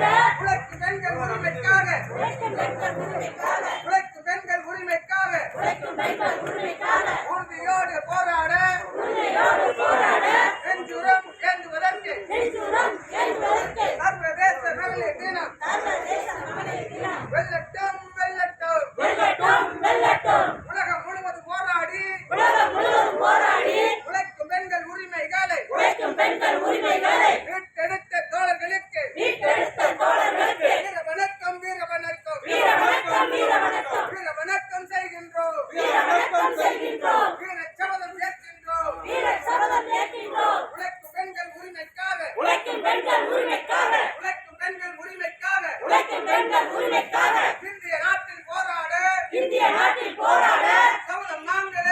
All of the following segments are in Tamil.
உழைக்கும் பெண்கள் உரிமைக்காக உழைக்கும் பெண்கள் உரிமைக்காக உறுதியோடு போராட நெஞ்சுரம் ஏந்துவதற்கு சர்வதேச மகளிர் தினம் வெல்லட்டும் வெல்லட்டும் உலகம் முழுவதும் போராடி உழைக்கும் பெண்கள் உரிமைகளை மீட்டெடுத்த தோழர்களுக்கு வீர வணக்கம் செய்கின்றோம் வீர சபதம் ஏற்கின்றோம் உழைக்கும் பெண்கள் உரிமைக்காக உழைக்கும் பெண்கள் உரிமைக்காக இந்திய நாட்டில் போராட சபதம் நாங்கள்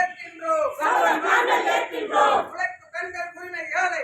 ஏற்கின்றோம் உழைக்கும் பெண்கள் உரிமைகளை